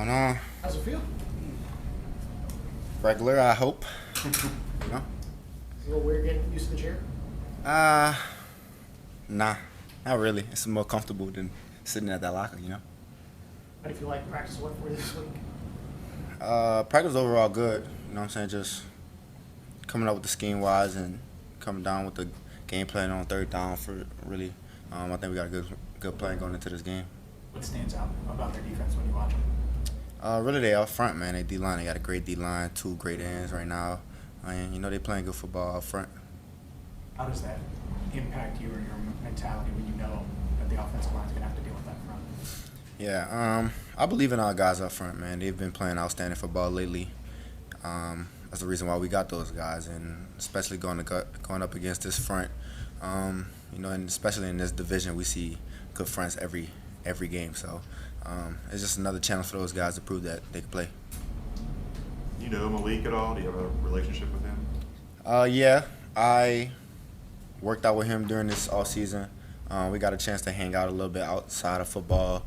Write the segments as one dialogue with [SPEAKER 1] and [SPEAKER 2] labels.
[SPEAKER 1] going on?
[SPEAKER 2] How's it feel?
[SPEAKER 1] Regular, I hope. You know?
[SPEAKER 2] It's a little weird getting used to the chair.
[SPEAKER 1] Uh, nah, not really. It's more comfortable than sitting at that locker, you know?
[SPEAKER 2] How do you feel like practice went for you this week?
[SPEAKER 1] Practice overall good. You know what I'm saying? Just coming up with the scheme wise and coming down with the game plan on third down for really. I think we got a good plan going into this game.
[SPEAKER 3] What stands out about their defense when you watch them?
[SPEAKER 1] Really, they up front, man. They D-line, they got a great D-line, 2 great ends right now. And, they playing good football up front.
[SPEAKER 3] How does that impact you or your mentality when you know that the offensive line's going to have to deal with that front?
[SPEAKER 1] Yeah, I believe in our guys up front, man. They've been playing outstanding football lately. That's the reason why we got those guys, and especially going up against this front. And especially in this division, we see good fronts every game. So it's just another challenge for those guys to prove that they can play.
[SPEAKER 4] You know Malik at all? Do you have a relationship with him?
[SPEAKER 1] Yeah, I worked out with him during this off season. We got a chance to hang out a little bit outside of football.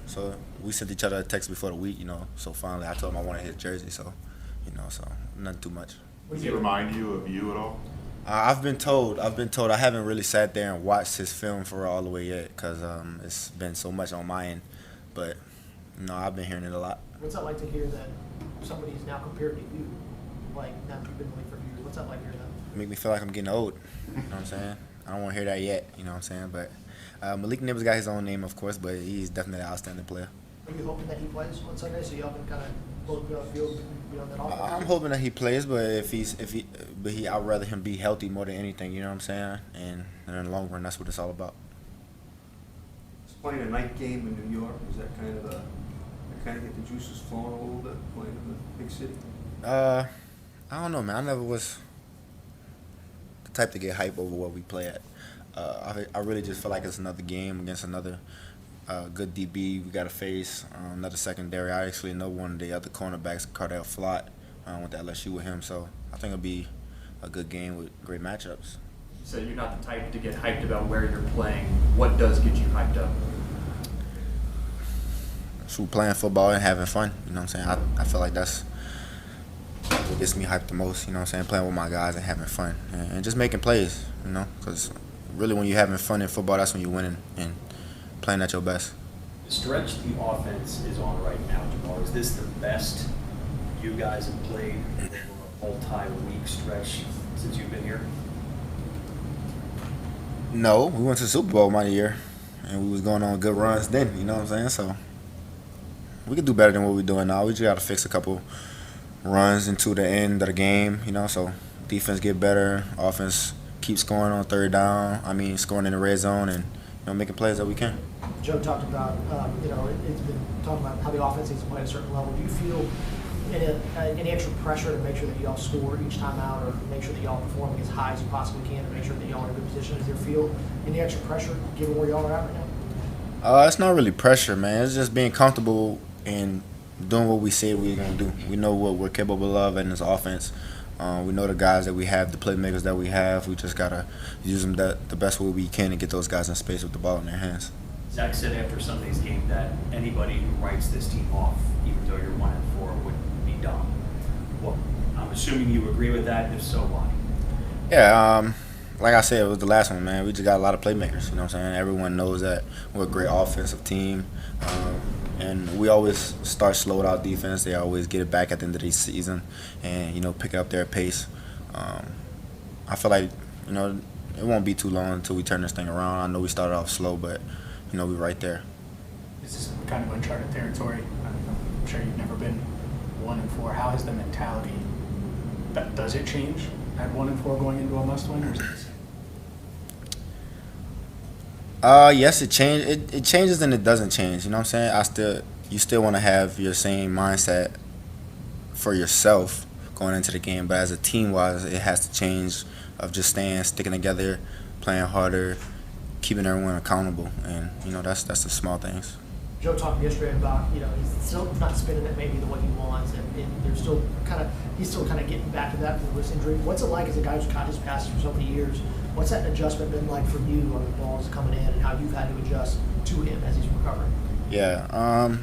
[SPEAKER 1] So we sent each other a text before the week, So finally, I told him I wanted his jersey. So nothing too much.
[SPEAKER 4] Does he remind you of you at all?
[SPEAKER 1] I've been told. I haven't really sat there and watched his film for all the way yet because it's been so much on my end. But I've been hearing it a lot.
[SPEAKER 2] What's that like to hear that somebody's now compared to you? Like, now that you've been playing for years, what's that like hearing that?
[SPEAKER 1] Make me feel like I'm getting old. You know what I'm saying? I don't want to hear that yet. You know what I'm saying? But Malik Nibbles got his own name, of course, but he's definitely an outstanding player.
[SPEAKER 2] Are you hoping that he plays on Sunday so y'all can kind of both be on the field and be on that offense?
[SPEAKER 1] I'm hoping that he plays, but I'd rather him be healthy more than anything. You know what I'm saying? And in the long run, that's what it's all about.
[SPEAKER 5] Is playing a night game in New York, is that kind of get the juices flowing a little bit, playing in the big city?
[SPEAKER 1] I don't know, man. I never was the type to get hype over what we play at. I really just feel like it's another game against another good DB. We got to face another secondary. I actually know one of the other cornerbacks, Cardell Flott, went to LSU with him. So I think it'll be a good game with great matchups.
[SPEAKER 6] So you're not the type to get hyped about where you're playing. What does get you hyped up?
[SPEAKER 1] So playing football and having fun. You know what I'm saying? I feel like that's what gets me hyped the most. You know what I'm saying? Playing with my guys and having fun and just making plays. Because really when you're having fun in football, that's when you're winning and playing at your best.
[SPEAKER 7] The stretch the offense is on right now, Jamal, is this the best you guys have played over a multi-week stretch since you've been here?
[SPEAKER 1] No, we went to the Super Bowl my year, and we was going on good runs then, you know what I'm saying? So we could do better than what we're doing now. We just got to fix a couple runs into the end of the game, so defense get better, offense keep scoring on third down, scoring in the red zone and making plays that we can.
[SPEAKER 2] Joe talked about, it's been talking about how the offense needs to play at a certain level. Do you feel any extra pressure to make sure that y'all score each time out or make sure that y'all perform as high as you possibly can to make sure that y'all are in a good position? Does there feel any extra pressure given where y'all are at right now?
[SPEAKER 1] It's not really pressure, man. It's just being comfortable and doing what we say we're going to do. We know what we're capable of in this offense. We know the guys that we have, the playmakers that we have. We just got to use them the best way we can and get those guys in space with the ball in their hands.
[SPEAKER 7] Zach said after Sunday's game that anybody who writes this team off, even though you're 1-4, would be dumb. Well, I'm assuming you agree with that. If so, why?
[SPEAKER 1] Yeah, like I said, it was the last one, man. We just got a lot of playmakers, you know what I'm saying? Everyone knows that we're a great offensive team. And we always start slow with our defense. They always get it back at the end of the season and, pick up their pace. I feel like, it won't be too long until we turn this thing around. I know we started off slow, but, we're right there.
[SPEAKER 3] This is kind of uncharted territory. I'm sure you've never been 1-4. How has the mentality, does it change at 1-4 going into a must-win, or is it the same?
[SPEAKER 1] Yes, it changes. It changes and it doesn't change. You know what I'm saying? You still want to have your same mindset for yourself going into the game, but as a team-wise, it has to change of just sticking together, playing harder, keeping everyone accountable, and that's the small things.
[SPEAKER 2] Joe talked yesterday about he's still not spinning it maybe the way he wants, and he's still kind of getting back to that with the wrist injury. What's it like as a guy who's caught his passes for so many years? What's that adjustment been like for you on the balls coming in, and how you've had to adjust to him as he's recovering?
[SPEAKER 1] Yeah,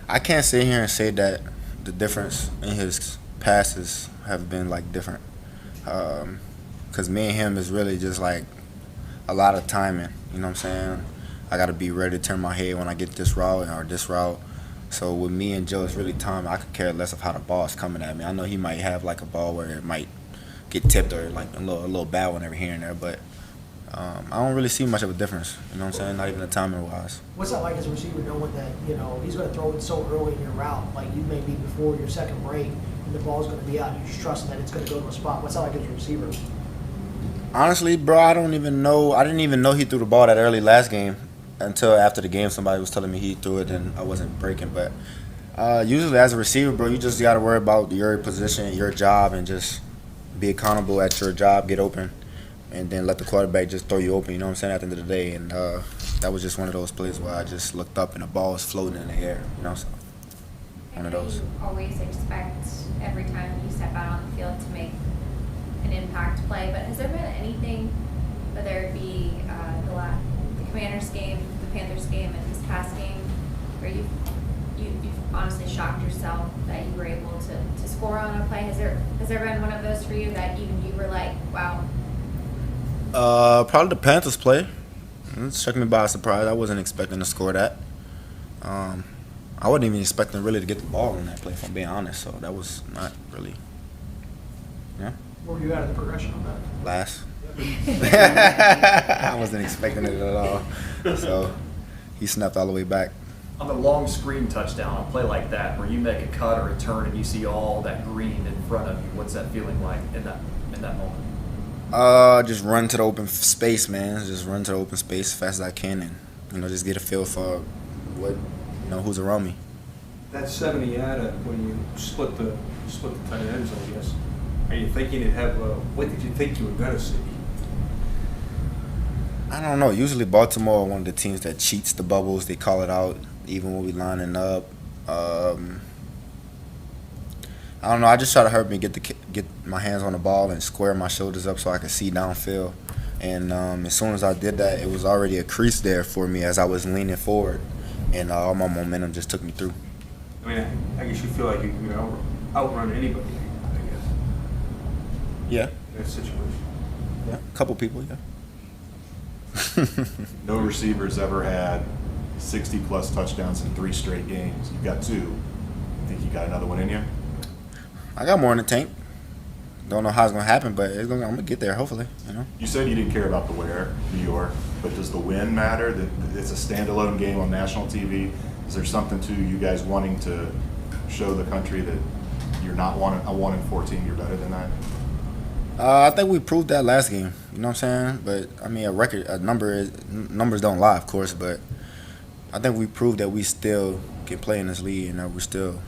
[SPEAKER 1] I can't sit here and say that the difference in his passes have been like different. Because me and him is really just like a lot of timing. You know what I'm saying? I got to be ready to turn my head when I get this route or this route. So with me and Joe, it's really time. I could care less of how the ball is coming at me. I know he might have like a ball where it might get tipped or like a little bad one every here and there, but I don't really see much of a difference. You know what I'm saying? Not even the timing wise.
[SPEAKER 2] What's that like as a receiver knowing that, he's going to throw it so early in your route, like you may be before your second break, and the ball's going to be out, and you just trust that it's going to go to a spot? What's that like as a receiver?
[SPEAKER 1] Honestly, bro, I don't even know. I didn't even know he threw the ball that early last game until after the game. Somebody was telling me he threw it, and I wasn't breaking. But usually as a receiver, bro, you just got to worry about your position, your job, and just be accountable at your job, get open, and then let the quarterback just throw you open. You know what I'm saying? At the end of the day, and that was just one of those plays where I just looked up and the ball was floating in the air. So one of those.
[SPEAKER 8] You always expect every time you step out on the field to make an impact play, but has there been anything, whether it be the Commanders game, the Panthers game, and this past game, where you've honestly shocked yourself that you were able to score on a play? Has there been one of those for you that even you were like, wow?
[SPEAKER 1] Probably the Panthers play. It struck me by surprise. I wasn't expecting to score that. I wasn't even expecting really to get the ball in that play, if I'm being honest. So that was not really. Yeah.
[SPEAKER 2] Where were you at in the progression on that?
[SPEAKER 1] Last. I wasn't expecting it at all. So he snapped all the way back.
[SPEAKER 6] On the long screen touchdown, a play like that, where you make a cut or a turn and you see all that green in front of you, what's that feeling like in that moment?
[SPEAKER 1] Just run to the open space, man. Just run to the open space as fast as I can, and just get a feel for who's around me.
[SPEAKER 5] That 70-yarder, when you split the tight ends, I guess. Are you thinking it have? What did you think you were gonna see?
[SPEAKER 1] I don't know. Usually Baltimore are one of the teams that cheats the bubbles. They call it out even when we lining up. I don't know. I just try to hurt me get my hands on the ball and square my shoulders up so I can see downfield. And as soon as I did that, it was already a crease there for me as I was leaning forward, and all my momentum just took me through.
[SPEAKER 5] I mean, I guess you feel like you can outrun anybody, I guess.
[SPEAKER 1] Yeah.
[SPEAKER 5] In that situation.
[SPEAKER 1] Yeah. A couple people. Yeah.
[SPEAKER 4] No receiver's ever had 60-plus touchdowns in 3 straight games. You've got 2. Think you got another one in you?
[SPEAKER 1] I got more in the tank. Don't know how it's gonna happen, but I'm gonna get there. Hopefully,
[SPEAKER 4] You said you didn't care about the where, New York, but does the win matter? That it's a standalone game on national TV. Is there something to you guys wanting to show the country that you're not a 1-4 team? You're better than that.
[SPEAKER 1] I think we proved that last game. You know what I'm saying? But I mean, numbers don't lie, of course. But I think we proved that we still can play in this league, and that we're still,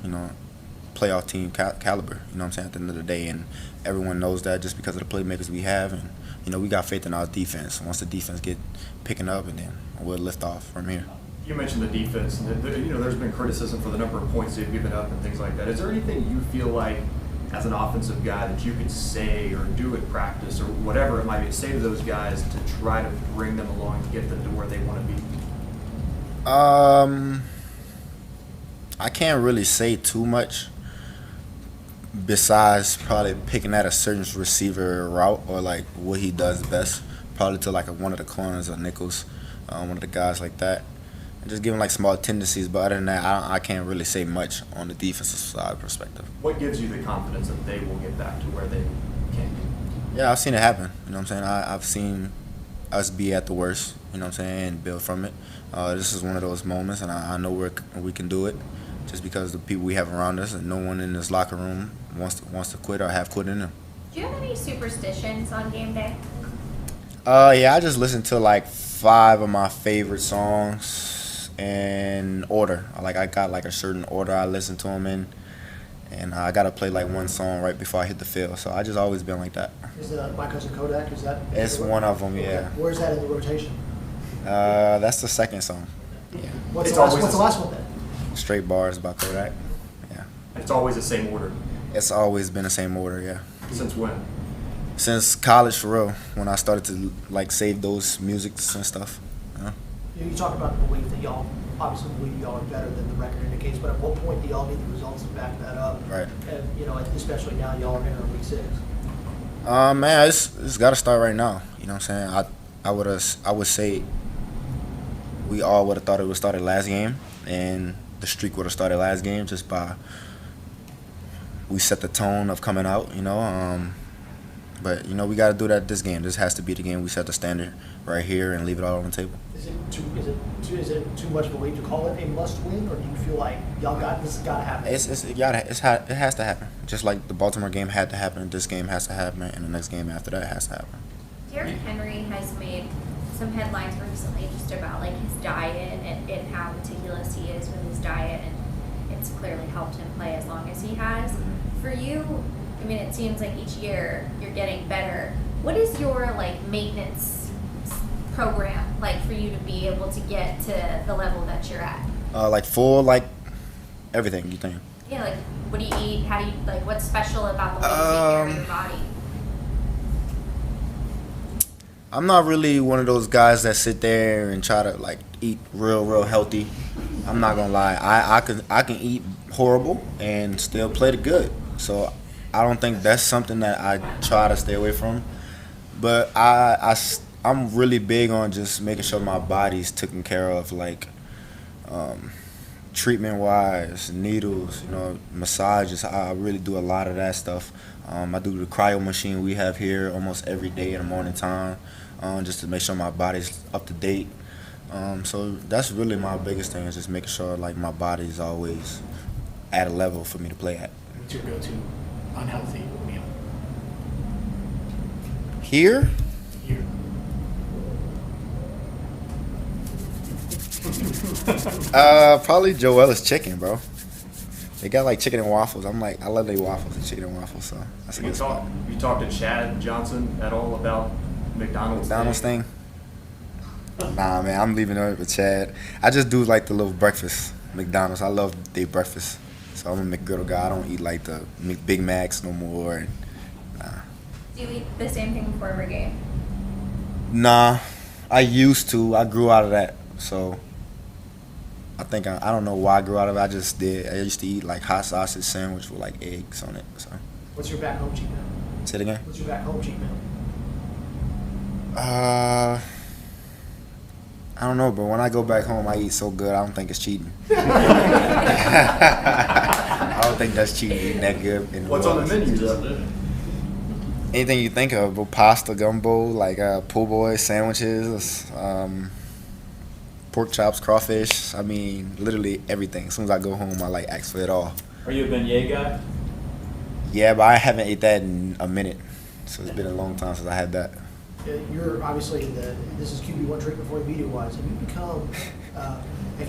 [SPEAKER 1] playoff team caliber. You know what I'm saying? At the end of the day, and everyone knows that just because of the playmakers we have, and we got faith in our defense. Once the defense get picking up, and then we'll lift off from here.
[SPEAKER 6] You mentioned the defense, and there's been criticism for the number of points they've given up and things like that. Is there anything you feel like, as an offensive guy, that you could say or do at practice or whatever it might be, say to those guys to try to bring them along to get them to where they want to be?
[SPEAKER 1] I can't really say too much besides probably picking at a certain receiver route or like what he does best, probably to like one of the corners or nickels, one of the guys like that. And just give him like small tendencies, but other than that, I can't really say much on the defensive side perspective.
[SPEAKER 6] What gives you the confidence that they will get back to where they can be?
[SPEAKER 1] Yeah, I've seen it happen. You know what I'm saying? I've seen us be at the worst, you know what I'm saying, and build from it. This is one of those moments, and I know we can do it just because the people we have around us, and no one in this locker room wants to quit or have quit in them.
[SPEAKER 8] Do you have any superstitions on game day?
[SPEAKER 1] Yeah, I just listened to like 5 of my favorite songs in order. I got like a certain order I listen to them in, and I gotta play like one song right before I hit the field. So I just always been like that.
[SPEAKER 2] Is My Cousin Kodak, is that?
[SPEAKER 1] It's one of them, yeah.
[SPEAKER 2] Where's that in the rotation?
[SPEAKER 1] That's the second song. Yeah.
[SPEAKER 2] What's
[SPEAKER 6] It's
[SPEAKER 2] the
[SPEAKER 6] always
[SPEAKER 2] last one then?
[SPEAKER 1] Straight Bars by Kodak. Yeah.
[SPEAKER 6] It's always the same order.
[SPEAKER 1] It's always been the same order, yeah.
[SPEAKER 6] Since when?
[SPEAKER 1] Since college, for real, when I started to like save those musics and stuff. Yeah.
[SPEAKER 2] You talk about the belief that y'all obviously believe y'all are better than the record indicates, but at what point do y'all need the results to back that up?
[SPEAKER 1] Right.
[SPEAKER 2] And, you know, especially now y'all are entering week 6.
[SPEAKER 1] Man, it's got to start right now. You know what I'm saying? I would say we all would have thought it would started last game, and the streak would have started last game just by we set the tone of coming out. You know, but you know we got to do that this game. This has to be the game we set the standard right here and leave it all on the table.
[SPEAKER 2] Is it too much of a leap to call it a must-win, or do you feel like y'all got this? Got to happen.
[SPEAKER 1] It has to happen. Just like the Baltimore game had to happen, this game has to happen, and the next game after that has to happen.
[SPEAKER 8] Derrick Henry has made some headlines recently just about like his diet and how meticulous he is with his diet, and it's clearly helped him play as long as he has. For you, I mean, it seems like each year you're getting better. What is your like maintenance program like for you to be able to get to the level that you're at?
[SPEAKER 1] Like full, like everything you think.
[SPEAKER 8] Yeah, like what do you eat? How do you like? What's special about the way you take care of your body?
[SPEAKER 1] I'm not really one of those guys that sit there and try to like eat real healthy. I'm not gonna lie. I can eat horrible and still play the good. So I don't think that's something that I try to stay away from. But I'm really big on just making sure my body's taken care of, like treatment wise, needles, you know, massages. I really do a lot of that stuff. I do the cryo machine we have here almost every day in the morning time, just to make sure my body's up to date. So that's really my biggest thing, is just making sure like my body's always at a level for me to play at.
[SPEAKER 3] What's your go-to unhealthy meal?
[SPEAKER 1] Here?
[SPEAKER 3] Here.
[SPEAKER 1] Probably Joella's chicken, bro. They got like chicken and waffles. I love their waffles and chicken and waffles. So that's a good spot.
[SPEAKER 6] You talked to Chad Johnson at all about McDonald's
[SPEAKER 1] thing? Nah, man, I'm leaving it with Chad. I just do like the little breakfast McDonald's. I love their breakfast. So I'm a McGriddle guy. I don't eat like the Big Macs no more. Nah.
[SPEAKER 8] Do you eat the same thing before every game?
[SPEAKER 1] Nah, I used to. I grew out of that. So I think I don't know why I grew out of it. I just did. I used to eat like hot sausage sandwich with like eggs on it. So.
[SPEAKER 2] What's your back home cheat meal?
[SPEAKER 1] Say it again.
[SPEAKER 2] What's your back home cheat meal?
[SPEAKER 1] I don't know, but when I go back home, I eat so good, I don't think it's cheating. I don't think that's cheating, eating that good.
[SPEAKER 6] What's on the menu, though?
[SPEAKER 1] Anything you think of, but pasta, gumbo, like po' boy, sandwiches, pork chops, crawfish. I mean, literally everything. As soon as I go home, I like ask for it all.
[SPEAKER 7] Are you a beignet guy?
[SPEAKER 1] Yeah, but I haven't ate that in a minute. So it's been a long time since I had that.
[SPEAKER 2] You're obviously this is QB1 treatment for you media-wise. Have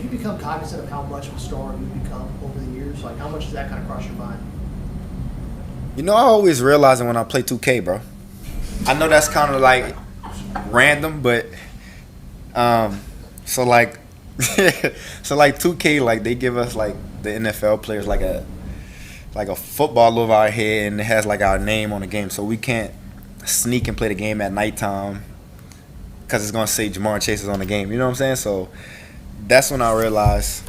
[SPEAKER 2] you become cognizant of how much of a star you've become over the years? Like, how much does that kind of cross your mind?
[SPEAKER 1] You know, I always realize it when I play 2K, bro. I know that's kind of like random, but so like 2K, like they give us like the NFL players like a football over our head, and it has like our name on the game, so we can't sneak and play the game at nighttime because it's gonna say Jamar Chase is on the game. You know what I'm saying? So that's when I realized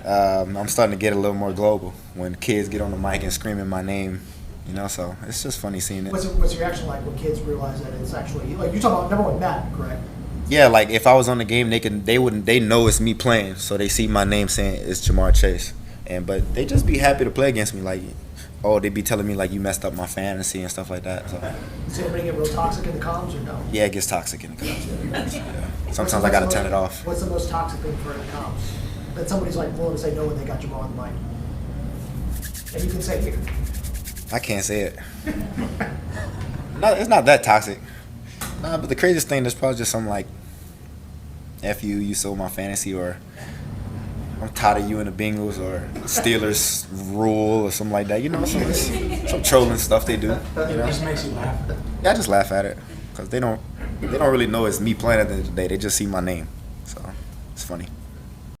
[SPEAKER 1] I'm starting to get a little more global when kids get on the mic and screaming my name. You know, so it's just funny seeing it.
[SPEAKER 2] What's your reaction like when kids realize that it's actually like you're talking about number one Madden, correct?
[SPEAKER 1] Yeah, like if I was on the game, they know it's me playing, so they see my name saying it's Jamar Chase, but they just be happy to play against me. Like, oh, they be telling me like you messed up my fantasy and stuff like that. So.
[SPEAKER 2] Does anybody get real toxic in the comms or no?
[SPEAKER 1] Yeah, it gets toxic in the comms. Yeah. Sometimes I gotta turn it off.
[SPEAKER 2] What's the most toxic thing for in the comms? That somebody's like willing to say no when they got Jamar on the mic, and you can say here.
[SPEAKER 1] I can't say it. No, it's not that toxic. Nah, but the craziest thing is probably just something like, F you sold my fantasy, or I'm tired of you and the Bengals, or Steelers rule, or something like that. You know, some trolling stuff they do. You know?
[SPEAKER 3] It just makes you laugh.
[SPEAKER 1] Yeah, I just laugh at it because they don't really know it's me playing at the end of the day. They just see my name, so it's funny.